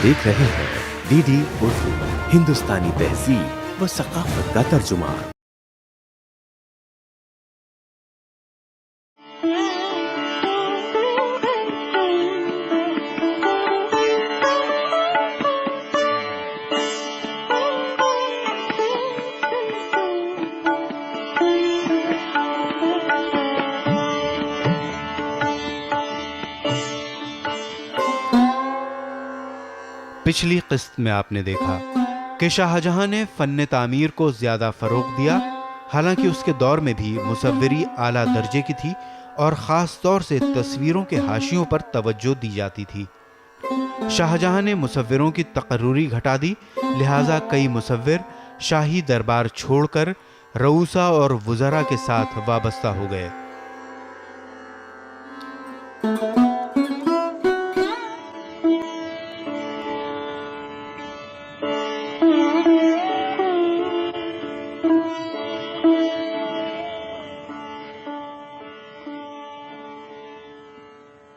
देख रहे हैं डीडी उर्दू, हिंदुस्तानी तहजीब व सकाफत का तर्जुमा। पिछली किस्त में आपने देखा कि शाहजहां ने फन्ने तामीर को ज्यादा फरोग दिया, हालांकि उसके दौर में भी मुसव्विरी आला दर्जे की थी और ख़ास तौर से तस्वीरों के हाशियों पर तवज्जो दी जाती थी। शाहजहां ने मुसव्विरों की तकर्रुरी घटा दी, लिहाजा कई मुसव्विर शाही दरबार छोड़कर रऊसा और वुज़रा के साथ वाबस्ता हो गए।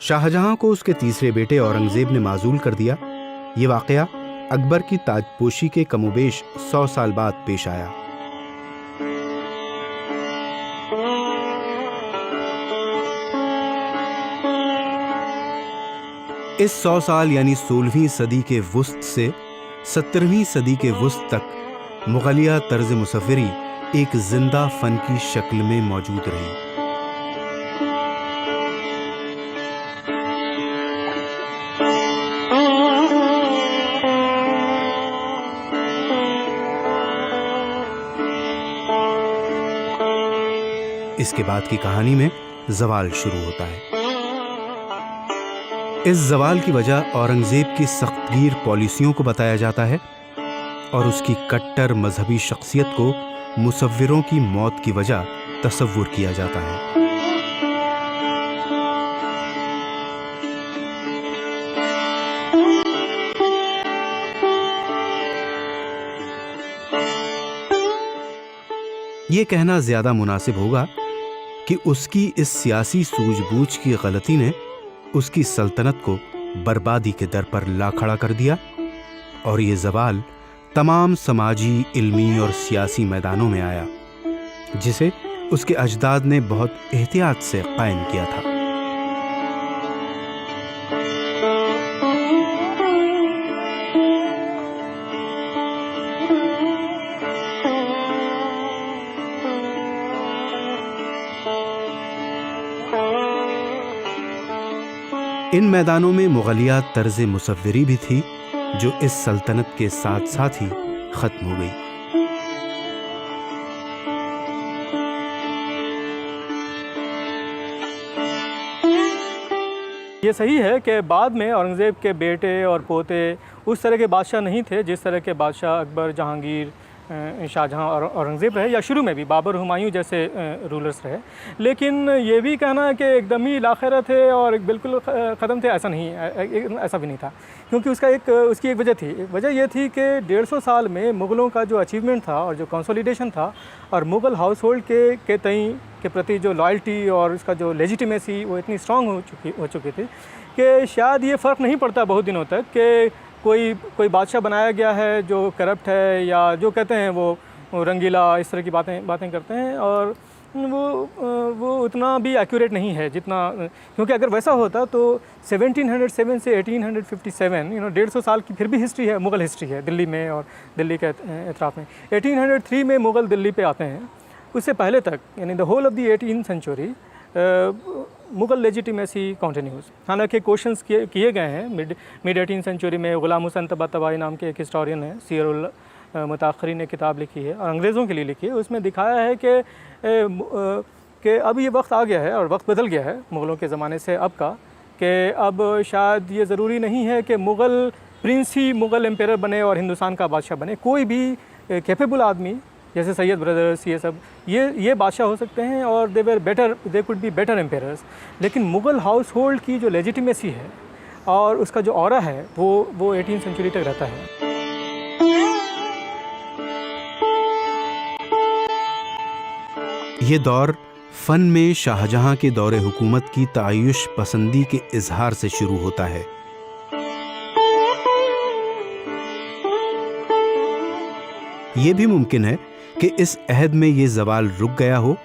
शाहजहां को उसके तीसरे बेटे औरंगजेब ने माजूल कर दिया। ये वाकया अकबर की ताजपोशी के कमोबेश 100 साल बाद पेश आया। इस 100 साल यानी 16वीं सदी के वुस्त से 17वीं सदी के वुस्त तक मुगलिया तर्ज मुसव्विरी एक जिंदा फन की शक्ल में मौजूद रही। इसके बाद की कहानी में जवाल शुरू होता है। इस जवाल की वजह औरंगजेब की सख्तगीर पॉलिसियों को बताया जाता है और उसकी कट्टर मजहबी शख्सियत को मुसव्विरों की मौत की वजह तसव्वुर किया जाता है। यह कहना ज्यादा मुनासिब होगा कि उसकी इस सियासी सूझबूझ की गलती ने उसकी सल्तनत को बर्बादी के दर पर ला खड़ा कर दिया और ये ज़वाल तमाम समाजी, इल्मी और सियासी मैदानों में आया, जिसे उसके अजदाद ने बहुत एहतियात से कायम किया था। इन मैदानों में मुगलिया तर्ज मुसव्विरी भी थी, जो इस सल्तनत के साथ साथ ही खत्म हो गई। ये सही है कि बाद में औरंगज़ेब के बेटे और पोते उस तरह के बादशाह नहीं थे जिस तरह के बादशाह अकबर, जहांगीर, शाहजहां और औरंगज़ेब रहे, या शुरू में भी बाबर, हुमायूं जैसे रूलर्स रहे। लेकिन ये भी कहना है कि एकदम ही लाखिरत थे और बिल्कुल ख़त्म थे, ऐसा नहीं, ऐसा भी नहीं था, क्योंकि उसकी एक वजह थी। वजह यह थी कि 150 साल में मुग़लों का जो अचीवमेंट था और जो कंसोलिडेशन था और मुग़ल हाउस होल्ड के प्रति जो लॉयल्टी और उसका जो लेजिटिमेसी वो इतनी स्ट्रॉन्ग हो चुकी थी कि शायद ये फ़र्क नहीं पड़ता बहुत दिनों तक कि कोई बादशाह बनाया गया है जो करप्ट है या जो कहते हैं वो रंगीला, इस तरह की बातें करते हैं, और वो उतना भी एक्यूरेट नहीं है जितना, क्योंकि अगर वैसा होता तो 1707 से 1857 150 साल की फिर भी हिस्ट्री है, मुग़ल हिस्ट्री है दिल्ली में और दिल्ली के एतराफ़ में। 1803 में मुग़ल दिल्ली पे आते हैं। उससे पहले तक यानी the whole of the 18th century Mughal legitimacy continues. हालांकि क्वेश्चंस किए गए हैं मिड 18th सेंचुरी में। ग़ुलाम हुसैन तबातबाई नाम के एक हिस्टोरियन है, सीरुल मुताख़िरीन ने किताब लिखी है और अंग्रेज़ों के लिए लिखी है। उसमें दिखाया है कि अब ये वक्त आ गया है और वक्त बदल गया है मुग़लों के ज़माने से अब का, कि अब शायद ये ज़रूरी नहीं है कि मुग़ल प्रिंस ही मुग़ल एम्पेरर बने और हिंदुस्तान का बादशाह बने। कोई भी कैपेबल आदमी जैसे सैयद ब्रदर्स, ये सब ये बादशाह हो सकते हैं और दे कुड बी बेटर एम्पेरर्स। लेकिन मुग़ल हाउस होल्ड की जो लेजिटिमेसी है और उसका जो ऑरा है वो 18th सेंचुरी तक रहता है। ये दौर फ़न में शाहजहां के दौरे हुकूमत की तायुश पसंदी के इजहार से शुरू होता है। ये भी मुमकिन है कि इस अहद में ये ज़वाल रुक गया हो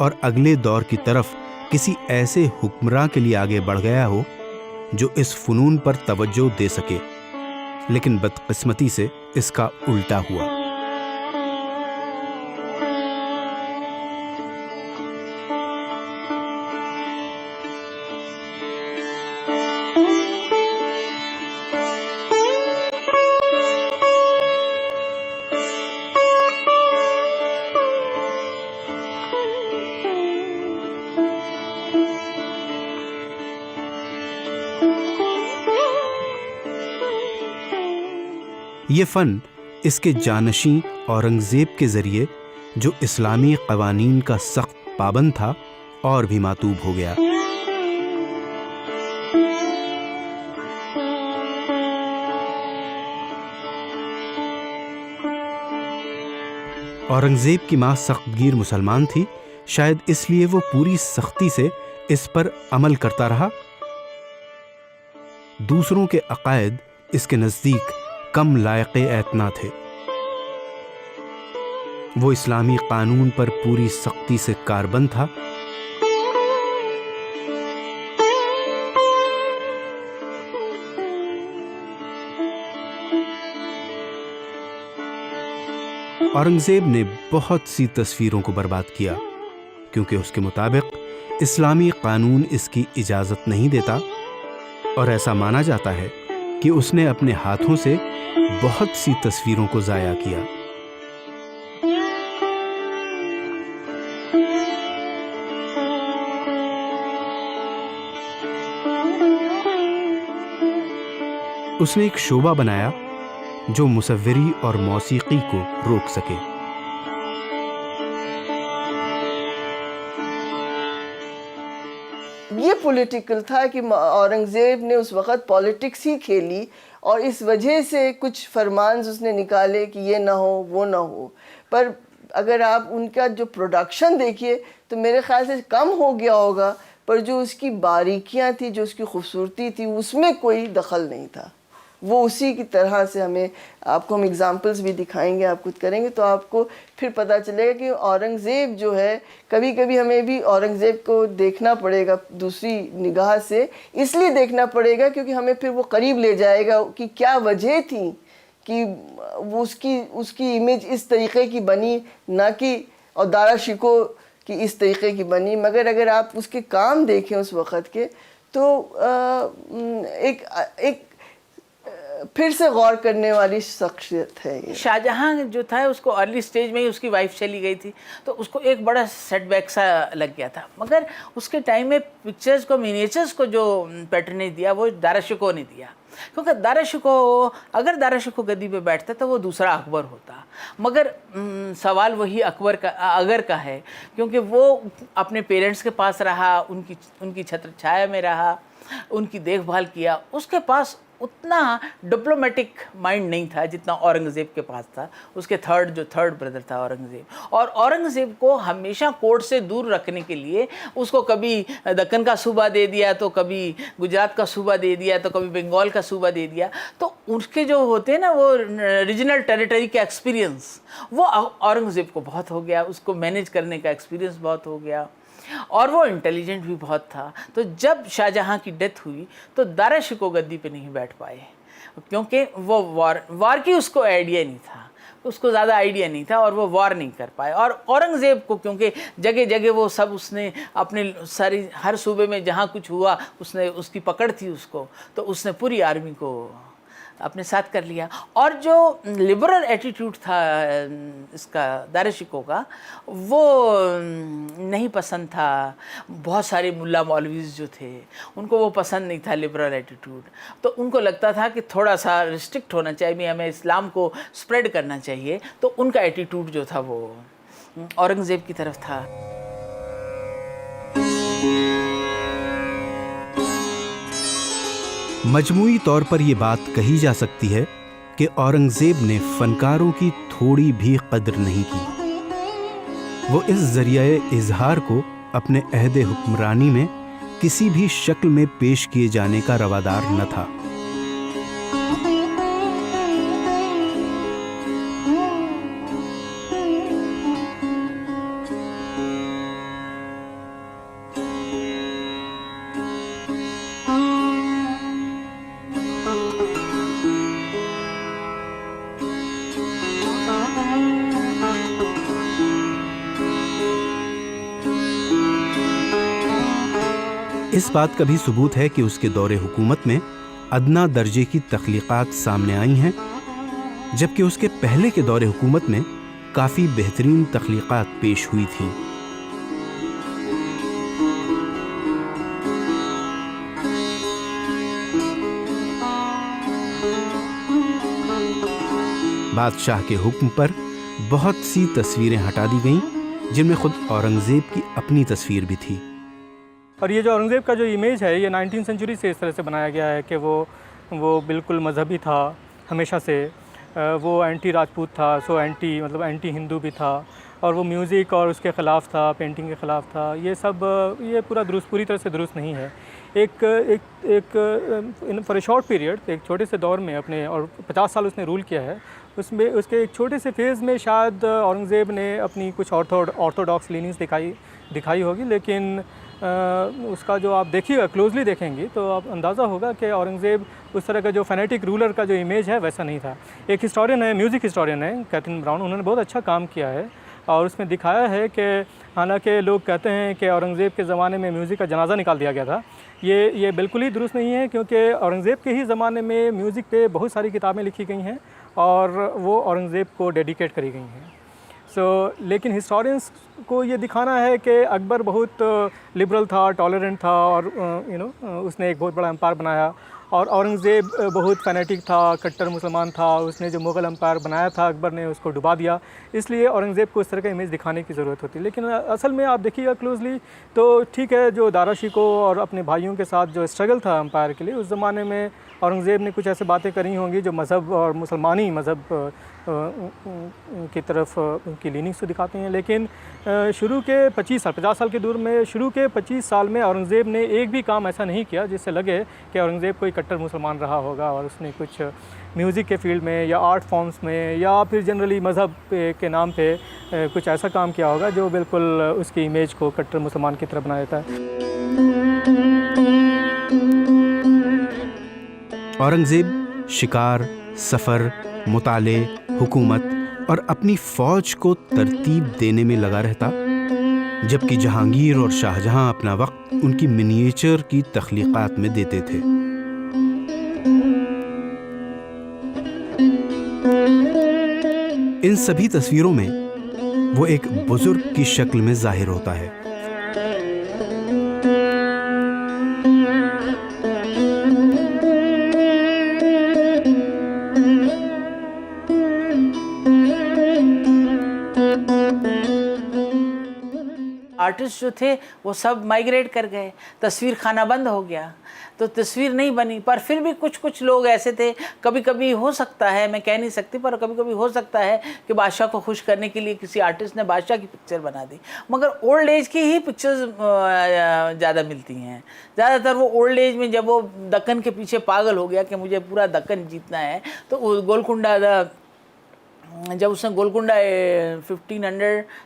और अगले दौर की तरफ किसी ऐसे हुक्मरान के लिए आगे बढ़ गया हो जो इस फ़नून पर तवज्जो दे सके, लेकिन बदकिस्मती से इसका उल्टा हुआ। ये फ़न इसके जानशी औरंगज़ेब के ज़रिए, जो इस्लामी क़वानीन का सख्त पाबंद था, और भी मातूब हो गया। औरंगज़ेब की माँ सख्तगीर मुसलमान थी, शायद इसलिए वो पूरी सख्ती से इस पर अमल करता रहा। दूसरों के अकायद इसके नज़दीक कम लायक़े एतना थे। वो इस्लामी कानून पर पूरी सख्ती से कारबंद था। औरंगज़ेब ने बहुत सी तस्वीरों को बर्बाद किया, क्योंकि उसके मुताबिक इस्लामी कानून इसकी इजाज़त नहीं देता, और ऐसा माना जाता है कि उसने अपने हाथों से बहुत सी तस्वीरों को ज़ाया किया। उसने एक शोबा बनाया जो मुसव्विरी और मौसीकी को रोक सके। ये पॉलिटिकल था कि औरंगज़ेब ने उस वक़्त पॉलिटिक्स ही खेली, और इस वजह से कुछ फरमान उसने निकाले कि ये ना हो वो ना हो। पर अगर आप उनका जो प्रोडक्शन देखिए तो मेरे ख़्याल से कम हो गया होगा, पर जो उसकी बारीकियां थी, जो उसकी खूबसूरती थी, उसमें कोई दखल नहीं था। वो उसी की तरह से हमें, आपको हम एग्ज़ाम्पल्स भी दिखाएंगे, आप कुछ करेंगे तो आपको फिर पता चलेगा कि औरंगज़ेब जो है, कभी कभी हमें भी औरंगज़ेब को देखना पड़ेगा दूसरी निगाह से। इसलिए देखना पड़ेगा क्योंकि हमें फिर वो करीब ले जाएगा कि क्या वजह थी कि वो उसकी इमेज इस तरीक़े की बनी, ना कि और दारा शिको की इस तरीक़े की बनी। मगर अगर आप उसके काम देखें उस वक़्त के, तो एक फिर से गौर करने वाली शख्सियत है ये। शाहजहां जो था उसको अर्ली स्टेज में ही उसकी वाइफ चली गई थी, तो उसको एक बड़ा सेटबैक सा लग गया था। मगर उसके टाइम में पिक्चर्स को, मिनिएचर्स को जो पैटर्नेज दिया वो दारा शिको ने दिया, क्योंकि अगर दारा शिको गद्दी पे बैठता तो वो दूसरा अकबर होता। मगर सवाल वही अगर का है, क्योंकि वो अपने पेरेंट्स के पास रहा, उनकी छत्र छाया में रहा, उनकी देखभाल किया। उसके पास उतना डिप्लोमेटिक माइंड नहीं था जितना औरंगज़ेब के पास था। उसके थर्ड ब्रदर था औरंगज़ेब, और औरंगज़ेब को हमेशा कोर्ट से दूर रखने के लिए उसको कभी दक्कन का सूबा दे दिया, तो कभी गुजरात का सूबा दे दिया, तो कभी बंगाल का सूबा दे दिया। तो उसके जो होते हैं ना वो रीजनल टेरिटरी का एक्सपीरियंस, वो औरंगज़ेब को बहुत हो गया, उसको मैनेज करने का एक्सपीरियंस बहुत हो गया, और वो इंटेलिजेंट भी बहुत था। तो जब शाहजहां की डेथ हुई तो दारा शिको गद्दी पे नहीं बैठ पाए, क्योंकि वो वार की उसको आइडिया नहीं था, उसको ज़्यादा आइडिया नहीं था, और वो वार नहीं कर पाए। और औरंगज़ेब को क्योंकि जगह जगह वो सब उसने अपने सारी हर सूबे में जहाँ कुछ हुआ उसने उसकी पकड़ थी उसको, तो उसने पूरी आर्मी को अपने साथ कर लिया। और जो लिबरल एटीट्यूड था इसका दारा शिको का, वो नहीं पसंद था। बहुत सारे मुल्ला मौलवीज़ जो थे उनको वो पसंद नहीं था लिबरल एटीट्यूड, तो उनको लगता था कि थोड़ा सा रिस्ट्रिक्ट होना चाहिए, हमें इस्लाम को स्प्रेड करना चाहिए। तो उनका एटीट्यूड जो था वो औरंगज़ेब की तरफ था। मजमूई तौर पर यह बात कही जा सकती है कि औरंगज़ेब ने फ़नकारों की थोड़ी भी कदर नहीं की। वो इस ज़रिए इजहार को अपने अहद हुक्मरानी में किसी भी शक्ल में पेश किए जाने का रवादार न था। इस बात का भी सबूत है कि उसके दौरे हुकूमत में अदना दर्जे की तख्लीक़ात सामने आई हैं, जबकि उसके पहले के दौरे हुकूमत में काफ़ी बेहतरीन तख्लीक़ात पेश हुई थीं। बादशाह के हुक्म पर बहुत सी तस्वीरें हटा दी गईं, जिनमें खुद औरंगज़ेब की अपनी तस्वीर भी थी। और ये जो औरंगज़ेब का जो इमेज है ये 19वीं सेंचुरी से इस तरह से बनाया गया है कि वो बिल्कुल मजहबी था हमेशा से, वो एंटी राजपूत था, सो एंटी मतलब एंटी हिंदू भी था, और वो म्यूज़िक और उसके ख़िलाफ़ था, पेंटिंग के ख़िलाफ़ था। ये सब ये पूरी तरह से दुरुस्त नहीं है। एक फॉर ए शॉर्ट पीरियड, एक छोटे से दौर में अपने, और 50 साल उसने रूल किया है, उसमें उसके एक छोटे से फेज़ में शायद औरंगज़ेब ने अपनी कुछ ऑर्थोडॉक्स लीनिंग्स दिखाई होगी, लेकिन उसका जो आप देखिएगा, क्लोजली देखेंगे तो आप अंदाज़ा होगा कि औरंगज़ेब उस तरह का जो फैनेटिक रूलर का जो इमेज है वैसा नहीं था। एक हिस्टोरियन है, म्यूज़िक हिस्टोरियन है कैथरीन ब्राउन, उन्होंने बहुत अच्छा काम किया है और उसमें दिखाया है कि हालांकि लोग कहते हैं कि औरंगज़ेब के ज़माने में म्यूज़िक का जनाजा निकाल दिया गया था, ये बिल्कुल ही दुरुस्त नहीं है, क्योंकि औरंगज़ेब के ही ज़माने में म्यूज़िक पे बहुत सारी किताबें लिखी गई हैं और वो औरंगज़ेब को डेडिकेट करी गई हैं। लेकिन हिस्टोरियंस को ये दिखाना है कि अकबर बहुत लिबरल था, टॉलरेंट था, और उसने एक बहुत बड़ा एम्पायर बनाया, और औरंगज़ेब बहुत फैनेटिक था, कट्टर मुसलमान था, उसने जो मुग़ल एम्पायर बनाया था अकबर ने उसको डुबा दिया। इसलिए औरंगज़ेब को इस तरह का इमेज दिखाने की ज़रूरत होती है। लेकिन असल में आप देखिएगा क्लोजली तो ठीक है, जो दारा शिकोह और अपने भाइयों के साथ जो स्ट्रगल था एम्पायर के लिए, उस ज़माने में औरंगज़ेब ने कुछ ऐसे बातें करी होंगी जो मज़हब और मुसलमानी मज़हब की तरफ उनकी लीनिंग्स तो दिखाते हैं। लेकिन शुरू के 50 साल के दौर में, शुरू के 25 साल में औरंगज़ेब ने एक भी काम ऐसा नहीं किया जिससे लगे कि औरंगज़ेब कोई कट्टर मुसलमान रहा होगा और उसने कुछ म्यूज़िक के फील्ड में या आर्ट फॉर्म्स में या फिर जनरली मज़हब के नाम पे कुछ ऐसा काम किया होगा जो बिल्कुल उसकी इमेज को कट्टर मुसलमान की तरफ बना देता है। औरंगज़ेब शिकार, सफ़र, मुताले, हुकूमत और अपनी फ़ौज को तरतीब देने में लगा रहता, जबकि जहांगीर और शाहजहां अपना वक्त उनकी मिनिएचर की तख्लीक़ात में देते थे। इन सभी तस्वीरों में वो एक बुजुर्ग की शक्ल में जाहिर होता है। आर्टिस्ट जो थे वो सब माइग्रेट कर गए, तस्वीर खाना बंद हो गया, तो तस्वीर नहीं बनी। पर फिर भी कुछ लोग ऐसे थे, कभी कभी हो सकता है, मैं कह नहीं सकती, पर कभी कभी हो सकता है कि बादशाह को खुश करने के लिए किसी आर्टिस्ट ने बादशाह की पिक्चर बना दी, मगर ओल्ड एज की ही पिक्चर्स ज़्यादा मिलती हैं। ज़्यादातर वो ओल्ड एज में जब वो दक्कन के पीछे पागल हो गया कि मुझे पूरा दक्कन जीतना है, तो गोलकुंडा जब उसने गोलकुंडा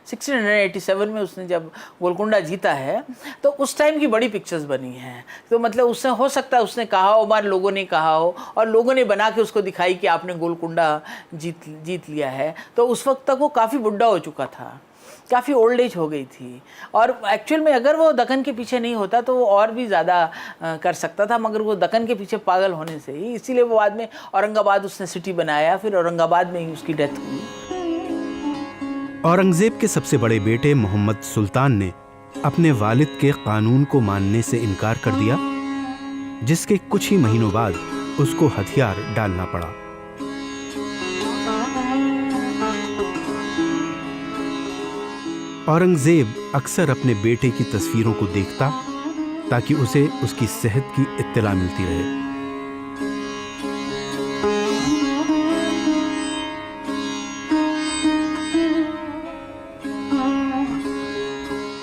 1687 में उसने जब गोलकुंडा जीता है, तो उस टाइम की बड़ी पिक्चर्स बनी हैं। तो मतलब उसने, हो सकता है उसने कहा हो, बार लोगों ने कहा हो और लोगों ने बना के उसको दिखाई कि आपने गोलकुंडा जीत लिया है। तो उस वक्त तक वो काफ़ी बुढ़ा हो चुका था, काफ़ी ओल्ड एज हो गई थी, और एक्चुअल में अगर वो दक्कन के पीछे नहीं होता तो वो और भी ज़्यादा कर सकता था, मगर वो दक्कन के पीछे पागल होने से ही, इसीलिए वो बाद में औरंगाबाद उसने सिटी बनाया, फिर औरंगाबाद में ही उसकी डेथ हुई। औरंगज़ेब के सबसे बड़े बेटे मोहम्मद सुल्तान ने अपने वालिद के कानून को मानने से इनकार कर दिया, जिसके कुछ ही महीनों बाद उसको हथियार डालना पड़ा। औरंगज़ेब अक्सर अपने बेटे की तस्वीरों को देखता ताकि उसे उसकी सेहत की इत्तला मिलती रहे।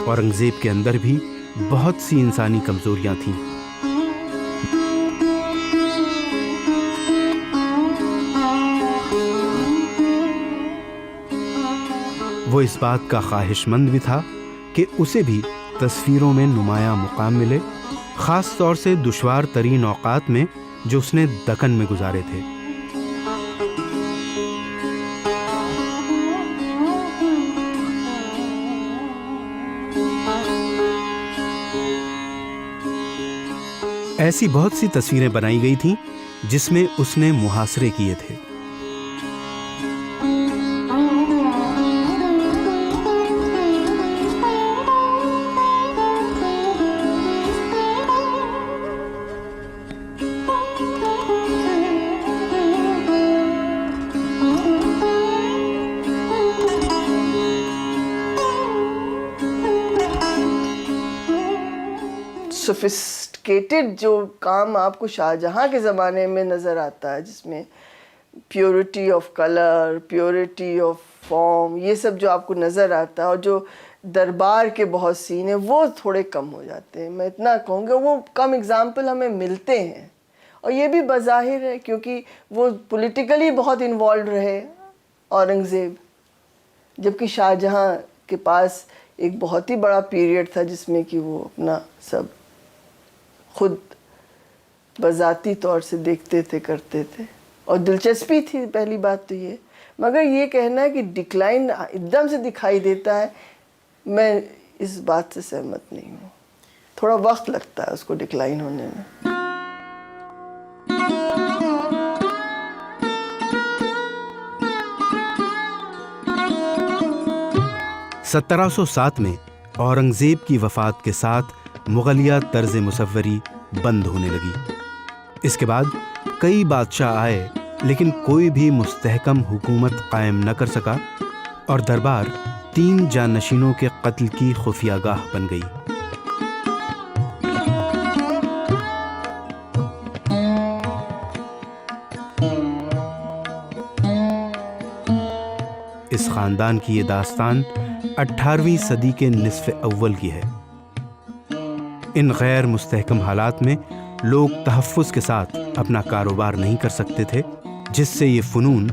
औरंगज़ेब के अंदर भी बहुत सी इंसानी कमजोरियां थीं। वो इस बात का ख्वाहिशमंद भी था कि उसे भी तस्वीरों में नुमाया मुकाम मिले, ख़ास तौर से दुश्वार तरीन औक़ात में जो उसने दक्कन में गुजारे थे। ऐसी बहुत सी तस्वीरें बनाई गई थीं जिसमें उसने मुहासरे किए थे। सोफिस्टिकेटेड जो काम आपको शाहजहाँ के ज़माने में नज़र आता है, जिसमें purity of colour, purity of form, ये सब जो आपको नज़र आता है, और जो दरबार के बहुत सीन हैं वो थोड़े कम हो जाते हैं। मैं इतना कहूँगा वो कम एग्जाम्पल हमें मिलते हैं, और ये भी बज़ाहिर है क्योंकि वो पॉलिटिकली बहुत इन्वॉल्व रहे औरंगज़ेब, जबकि शाहजहाँ के पास एक बहुत ही बड़ा पीरियड था जिसमें कि वो अपना सब खुद बज़ाती तौर से देखते थे, करते थे, और दिलचस्पी थी। पहली बात तो ये, मगर ये कहना है कि डिक्लाइन एकदम से दिखाई देता है, मैं इस बात से सहमत नहीं हूँ। थोड़ा वक्त लगता है उसको डिक्लाइन होने में। 1707 में औरंगज़ेब की वफ़ात के साथ मुग़लिया तर्ज़ मुसव्वरी बंद होने लगी। इसके बाद कई बादशाह आए, लेकिन कोई भी मुस्तहकम हुकूमत कायम न कर सका और दरबार 3 जानशीनों के कत्ल की खुफियागाह बन गई। इस ख़ानदान की ये दास्तान 18वीं सदी के निस्फ़ अव्वल की है। इन गैर मुस्तहकम हालात में लोग तहफ़्फ़ुज़ के साथ अपना कारोबार नहीं कर सकते थे, जिससे ये फ़नून,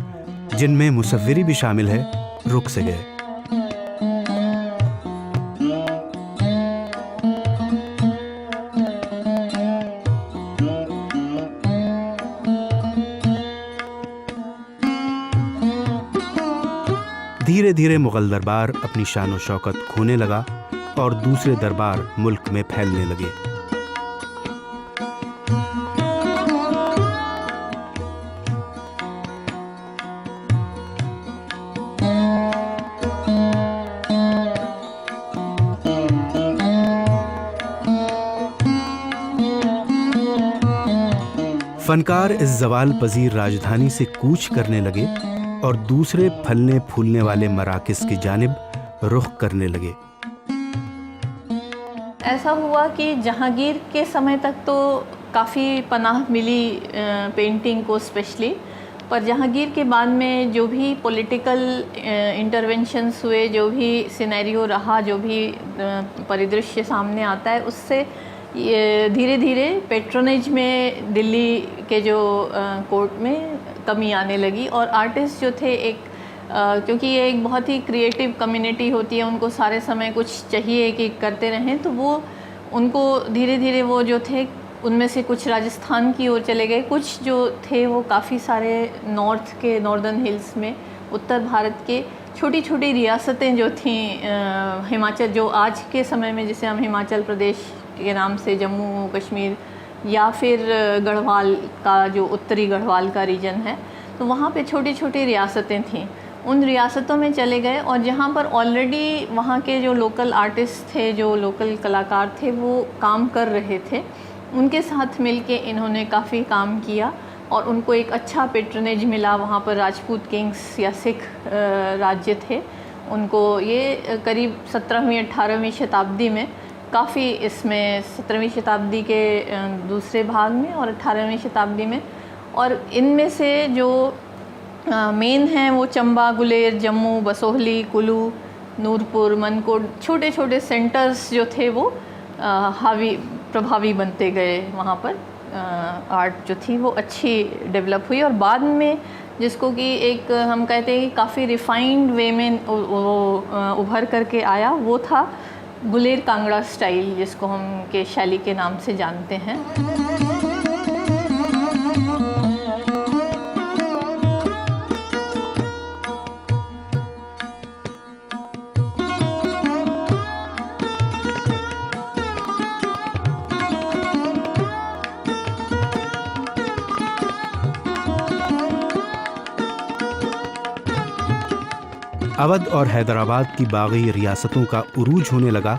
जिनमें मुसव्विरी भी शामिल है, रुक से गए। धीरे धीरे मुग़ल दरबार अपनी शान व शौकत खोने लगा और दूसरे दरबार मुल्क में फैलने लगे। फनकार इस जवाल पजीर राजधानी से कूच करने लगे और दूसरे फलने फूलने वाले मराकिज़ की जानिब रुख करने लगे। ऐसा हुआ कि जहांगीर के समय तक तो काफ़ी पनाह मिली पेंटिंग को स्पेशली, पर जहांगीर के बाद में जो भी पॉलिटिकल इंटरवेंशंस हुए, जो भी सिनेरियो रहा, जो भी परिदृश्य सामने आता है, उससे धीरे धीरे पेट्रोनेज में दिल्ली के जो कोर्ट में कमी आने लगी। और आर्टिस्ट जो थे क्योंकि ये एक बहुत ही क्रिएटिव कम्युनिटी होती है, उनको सारे समय कुछ चाहिए कि करते रहें, तो वो उनको धीरे धीरे वो जो थे उनमें से कुछ राजस्थान की ओर चले गए, कुछ जो थे वो काफ़ी सारे नॉर्दर्न हिल्स में, उत्तर भारत के छोटी छोटी रियासतें जो थीं, हिमाचल, जो आज के समय में जिसे हम हिमाचल प्रदेश के नाम से, जम्मू कश्मीर, या फिर गढ़वाल का जो उत्तरी गढ़वाल का रीजन है, तो वहाँ पे छोटी छोटी रियासतें थीं। उन रियासतों में चले गए और जहाँ पर ऑलरेडी वहाँ के जो लोकल आर्टिस्ट थे, जो लोकल कलाकार थे, वो काम कर रहे थे, उनके साथ मिलके इन्होंने काफ़ी काम किया और उनको एक अच्छा पेट्रोनेज मिला। वहाँ पर राजपूत किंग्स या सिख राज्य थे, उनको ये करीब 17वीं 18वीं शताब्दी में काफ़ी, इसमें 17वीं शताब्दी के दूसरे भाग में और 18वीं शताब्दी में, और इनमें से जो मेन हैं वो चंबा, गुलेर, जम्मू, बसोहली, कुल्लू, नूरपुर, मनकोट, छोटे छोटे सेंटर्स जो थे वो प्रभावी बनते गए। वहाँ पर आर्ट जो थी वो अच्छी डेवलप हुई, और बाद में जिसको कि एक हम कहते हैं कि काफ़ी रिफाइंड वे में उभर करके आया, वो था गुलेर कांगड़ा स्टाइल, जिसको हम के शैली के नाम से जानते हैं। अवध और हैदराबाद की बागी रियासतों का उरूज होने लगा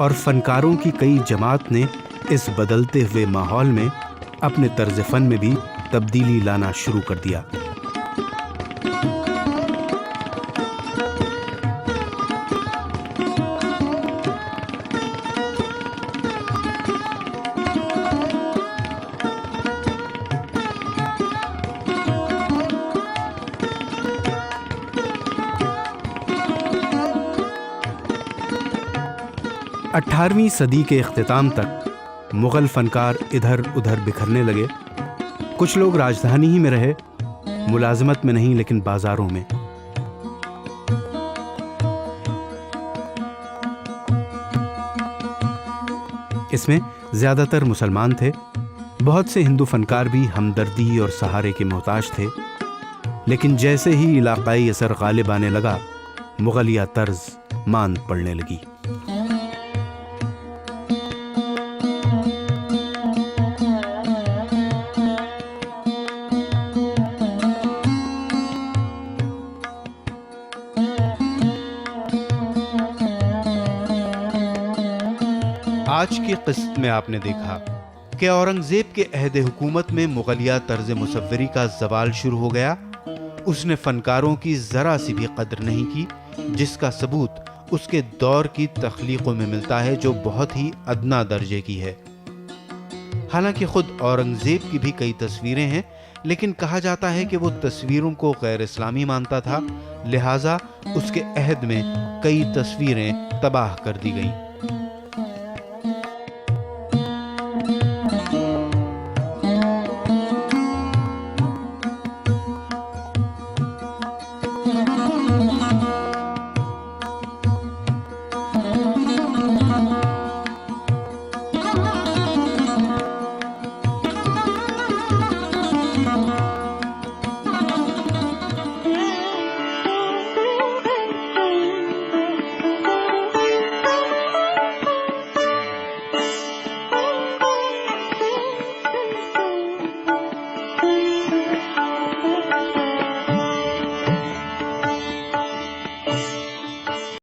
और फनकारों की कई जमात ने इस बदलते हुए माहौल में अपने तर्ज फन में भी तब्दीली लाना शुरू कर दिया। अठारहवीं सदी के इख्तिताम तक मुग़ल फ़नकार इधर उधर बिखरने लगे। कुछ लोग राजधानी ही में रहे, मुलाजमत में नहीं लेकिन बाज़ारों में। इसमें ज़्यादातर मुसलमान थे। बहुत से हिंदू फ़नकार भी हमदर्दी और सहारे के मोहताज थे। लेकिन जैसे ही इलाक़ाई असर गालिब आने लगा, मुग़लिया तर्ज मांद पड़ने लगी। आज की किस्त में आपने देखा कि औरंगजेब के अहद हुकूमत में मुगलिया तर्ज मुसव्वरी का जवाल शुरू हो गया। उसने फनकारों की जरा सी भी कदर नहीं की, जिसका सबूत उसके दौर की तख्लीकों में मिलता है जो बहुत ही अदना दर्जे की है। हालांकि खुद औरंगजेब की भी कई तस्वीरें हैं, लेकिन कहा जाता है कि वो तस्वीरों को गैर इस्लामी मानता था, लिहाजा उसके अहद में कई तस्वीरें तबाह कर दी गईं।